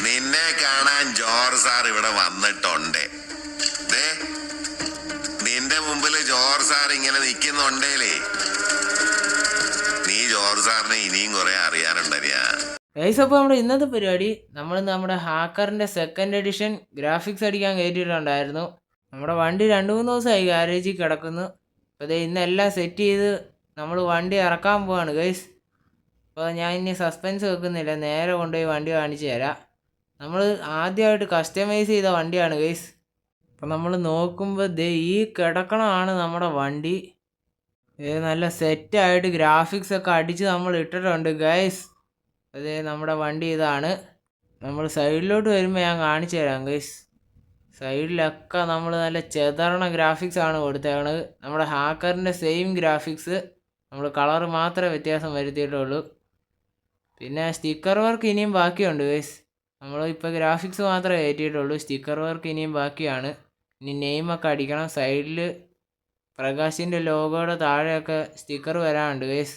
നിന്നെ കാണാൻ George sir ഇവിടെ വന്നിട്ടുണ്ട്. നിന്റെ മുമ്പിൽ ജോർജ് സാർ ഇങ്ങനെ നിൽക്കുന്നുണ്ടേലേ, നീ ജോർജ് സാറിനെ ഇനിയും കുറെ അറിയാനുണ്ടരിയാ. അപ്പോൾ നമ്മുടെ ഇന്നത്തെ പരിപാടി നമ്മൾ നമ്മുടെ ഹാക്കറിൻ്റെ സെക്കൻഡ് എഡിഷൻ ഗ്രാഫിക്സ് അടിക്കാൻ കയറ്റിയിട്ടുണ്ടായിരുന്നു. നമ്മുടെ വണ്ടി 2-3 ദിവസമായി ഗാരേജിൽ കിടക്കുന്നു. അപ്പോൾ ഇന്നെല്ലാം സെറ്റ് ചെയ്ത് നമ്മൾ വണ്ടി ഇറക്കാൻ പോവാണ് ഗൈസ്. അപ്പോൾ ഞാൻ ഇനി സസ്പെൻസ് വെക്കുന്നില്ല, നേരെ കൊണ്ടുപോയി വണ്ടി കാണിച്ചു തരാം. നമ്മൾ ആദ്യമായിട്ട് കസ്റ്റമൈസ് ചെയ്ത വണ്ടിയാണ് ഗൈസ്. അപ്പോൾ നമ്മൾ നോക്കുമ്പോൾ ഈ കിടക്കണമാണ് നമ്മുടെ വണ്ടി. നല്ല സെറ്റായിട്ട് ഗ്രാഫിക്സ് ഒക്കെ അടിച്ച് നമ്മൾ ഇട്ടിട്ടുണ്ട് ഗൈസ്. നമ്മുടെ വണ്ടി ഇതാണ്. നമ്മൾ സൈഡിലോട്ട് വരുമ്പോൾ ഞാൻ കാണിച്ചു തരാം ഗൈസ്. സൈഡിലൊക്കെ നമ്മൾ നല്ല ചെതറണ ഗ്രാഫിക്സ് ആണ് കൊടുത്തേക്കണത്. നമ്മുടെ ഹാക്കറിൻ്റെ സെയിം ഗ്രാഫിക്സ്, നമ്മൾ കളർ മാത്രമേ വ്യത്യാസം വരുത്തിയിട്ടുള്ളൂ. പിന്നെ സ്റ്റിക്കർ വർക്ക് ഇനിയും ബാക്കിയുണ്ട് ഗൈസ്. നമ്മൾ ഇപ്പോൾ ഗ്രാഫിക്സ് മാത്രമേ കയറ്റിയിട്ടുള്ളൂ, സ്റ്റിക്കർ വർക്ക് ഇനിയും ബാക്കിയാണ്. ഇനി നെയിമൊക്കെ അടിക്കണം. സൈഡിൽ പ്രകാശിൻ്റെ ലോഗോയുടെ താഴെയൊക്കെ സ്റ്റിക്കർ വരാനുണ്ട് ഗൈസ്.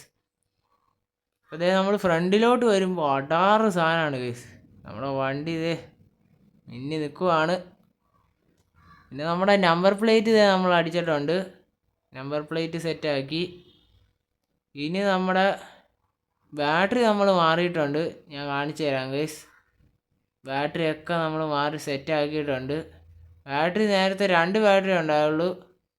അപ്പോൾ നമ്മൾ ഫ്രണ്ടിലോട്ട് വരുമ്പോൾ അടാറ് സാധനമാണ് ഗൈസ്. നമ്മുടെ വണ്ടി മിന്നി നിൽക്കുവാണ്. പിന്നെ നമ്മുടെ നമ്പർ പ്ലേറ്റ് നമ്മൾ അടിച്ചിട്ടുണ്ട്, നമ്പർ പ്ലേറ്റ് സെറ്റാക്കി. ഇനി നമ്മുടെ ബാറ്ററി നമ്മൾ മാറിയിട്ടുണ്ട്, ഞാൻ കാണിച്ചു തരാം ഗൈസ്. ബാറ്ററിയൊക്കെ നമ്മൾ മാറി സെറ്റാക്കിയിട്ടുണ്ട്. ബാറ്ററി നേരത്തെ 2 ബാറ്ററി ഉണ്ടായുള്ളൂ.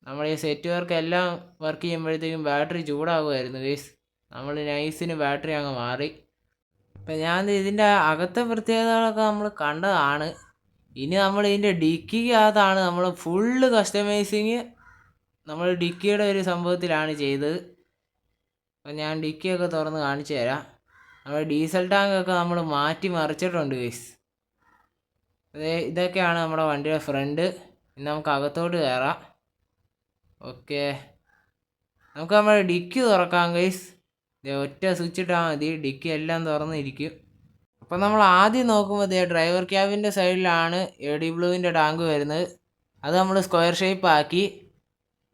നമ്മൾ ഈ സെറ്റ് വർക്ക് എല്ലാം വർക്ക് ചെയ്യുമ്പോഴത്തേക്കും ബാറ്ററി ചൂടാകുമായിരുന്നു ഗൈസ്. നമ്മൾ നൈസിന് ബാറ്ററി അങ്ങ് മാറി. അപ്പം ഞാൻ ഇതിൻ്റെ അകത്തെ പ്രത്യേകതകളൊക്കെ നമ്മൾ കണ്ടതാണ്. ഇനി നമ്മൾ ഇതിൻ്റെ ഡിക്കിക്കകത്താണ് നമ്മൾ ഫുള്ള് കസ്റ്റമൈസിങ് നമ്മൾ ഡിക്കിയുടെ ഒരു സംഭവത്തിലാണ് ചെയ്തത്. അപ്പം ഞാൻ ഡിക്കിയൊക്കെ തുറന്ന് കാണിച്ചു തരാം. നമ്മുടെ ഡീസൽ ടാങ്കൊക്കെ നമ്മൾ മാറ്റി മറിച്ചിട്ടുണ്ട് ഗൈസ്. ഇതൊക്കെയാണ് നമ്മുടെ വണ്ടിയുടെ ഫ്രണ്ട്. ഇനി നമുക്ക് അകത്തോട്ട് കയറാം. ഓക്കെ, നമുക്ക് നമ്മുടെ ഡിക്കി തുറക്കാം ഗൈസ്. ഒറ്റ സ്വിച്ച് ഇട്ടാൽ മതി, ഡിക്കി എല്ലാം തുറന്നിരിക്കും. അപ്പം നമ്മൾ ആദ്യം നോക്കുമ്പോൾ ഡ്രൈവർ ക്യാബിൻ്റെ സൈഡിലാണ് AD ബ്ലൂവിൻ്റെ ടാങ്ക് വരുന്നത്. അത് നമ്മൾ സ്ക്വയർ ഷേപ്പ് ആക്കി.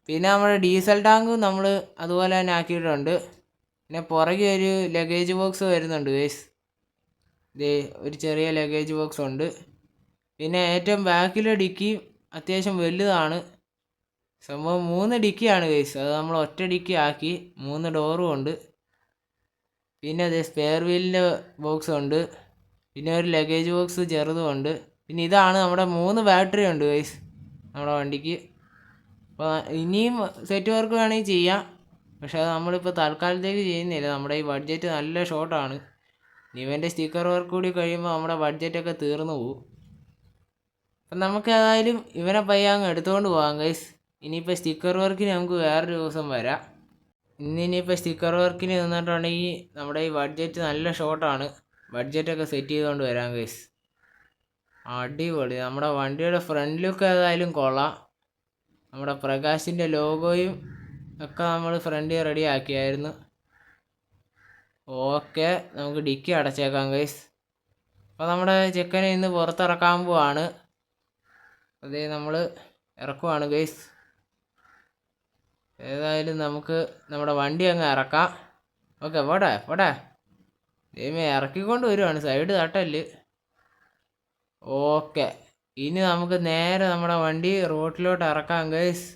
പിന്നെ നമ്മുടെ ഡീസൽ ടാങ്കും നമ്മൾ അതുപോലെ തന്നെ ആക്കിയിട്ടുണ്ട്. പിന്നെ പുറകെ ഒരു ലഗേജ് ബോക്സ് വരുന്നുണ്ട് ഗൈസ്. ഒരു ചെറിയ ലഗേജ് ബോക്സ് ഉണ്ട്. പിന്നെ ഏറ്റവും ബാക്കിലെ ഡിക്കി അത്യാവശ്യം വലുതാണ്. സംഭവം 3 ഡിക്കിയാണ് ഗൈസ്. അത് നമ്മൾ ഒറ്റ ഡിക്കി ആക്കി. 3 ഡോറും ഉണ്ട്. പിന്നെ സ്പെയർ വീലിൻ്റെ ബോക്സ് ഉണ്ട്. പിന്നെ ഒരു ലഗേജ് ബോക്സ് ചെറുതും ഉണ്ട്. പിന്നെ ഇതാണ് നമ്മുടെ 3 ബാറ്ററി ഉണ്ട് ഗൈസ് നമ്മുടെ വണ്ടിക്ക്. അപ്പോൾ ഇനിയും സെറ്റ് വർക്ക് വേണമെങ്കിൽ ചെയ്യാം, പക്ഷേ അത് നമ്മളിപ്പോൾ തൽക്കാലത്തേക്ക് ചെയ്യുന്നില്ല. നമ്മുടെ ഈ ബഡ്ജറ്റ് നല്ല ഷോർട്ടാണ്. ഇവൻ്റെ സ്റ്റിക്കർ വർക്ക് കൂടി കഴിയുമ്പോൾ നമ്മുടെ ബഡ്ജറ്റൊക്കെ തീർന്നു പോകും. അപ്പം നമുക്ക് ഏതായാലും ഇവനെ പയ്യാങ്ങ് എടുത്തുകൊണ്ട് പോകാം ഗൈസ്. ഇനിയിപ്പോൾ സ്റ്റിക്കർ വർക്കിന് നമുക്ക് വേറൊരു ദിവസം വരാം. ഇനിയിപ്പോൾ സ്റ്റിക്കർ വർക്കിന് നിന്നിട്ടുണ്ടെങ്കിൽ നമ്മുടെ ഈ ബഡ്ജറ്റ് നല്ല ഷോർട്ടാണ്. ബഡ്ജറ്റൊക്കെ സെറ്റ് ചെയ്തുകൊണ്ട് വരാം ഗൈസ്. അടിപൊളി. നമ്മുടെ വണ്ടിയുടെ ഫ്രണ്ട് ലുക്ക് ഏതായാലും കൊള്ളാം. നമ്മുടെ പ്രകാശിൻ്റെ ലോഗോയും ഒക്കെ നമ്മൾ ഫ്രണ്ടിൽ റെഡി ആക്കിയായിരുന്നു. ഓക്കെ, നമുക്ക് ഡിക്കി അടച്ചേക്കാം ഗൈസ്. അപ്പോൾ നമ്മുടെ ചെക്കനെ ഇന്ന് പുറത്തിറക്കാൻ പോവാണ്. നമ്മൾ ഇറക്കുവാണ് ഗൈസ്. ഏതായാലും നമുക്ക് നമ്മുടെ വണ്ടി അങ്ങ് ഇറക്കാം. ഓക്കെ, പോട്ടെ ഇറക്കിക്കൊണ്ട് വരുവാണ്, സൈഡ് തട്ടല്. ഓക്കെ, ഇനി നമുക്ക് നേരെ നമ്മുടെ വണ്ടി റോഡിലോട്ട് ഇറക്കാം ഗൈസ്.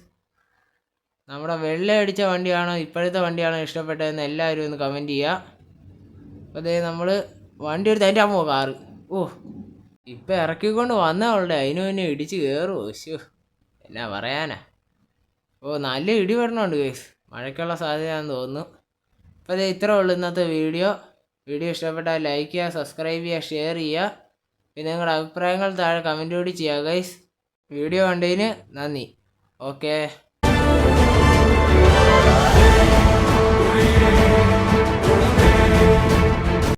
നമ്മുടെ വെള്ള അടിച്ച വണ്ടിയാണോ ഇപ്പോഴത്തെ വണ്ടിയാണോ ഇഷ്ടപ്പെട്ടതെന്ന് എല്ലാവരും ഒന്ന് കമൻറ്റ് ചെയ്യുക. അപ്പോൾ നമ്മൾ വണ്ടി എടുത്ത് അതിൻ്റെ അമ്മോ കാറ് ഇപ്പം ഇറക്കിക്കൊണ്ട് വന്നവളുടെ അതിന് പിന്നെ ഇടിച്ച് കയറുമോ? എന്നാ പറയാനാ. നല്ല ഇടി വരണമുണ്ട് ഗൈസ്, മഴയ്ക്കുള്ള സാധ്യതയാണെന്ന് തോന്നുന്നു. അപ്പോൾ ഇത്രേ ഉള്ളൂ ഇന്നത്തെ വീഡിയോ. ഇഷ്ടപ്പെട്ടാൽ ലൈക്ക് ചെയ്യുക, സബ്സ്ക്രൈബ് ചെയ്യുക, ഷെയർ ചെയ്യുക. പിന്നെ നിങ്ങളുടെ അഭിപ്രായങ്ങൾ താഴെ കമൻറ്റ് കൂടി ചെയ്യുക ഗൈസ്. വീഡിയോ കണ്ടതിന് നന്ദി. ഓക്കേ.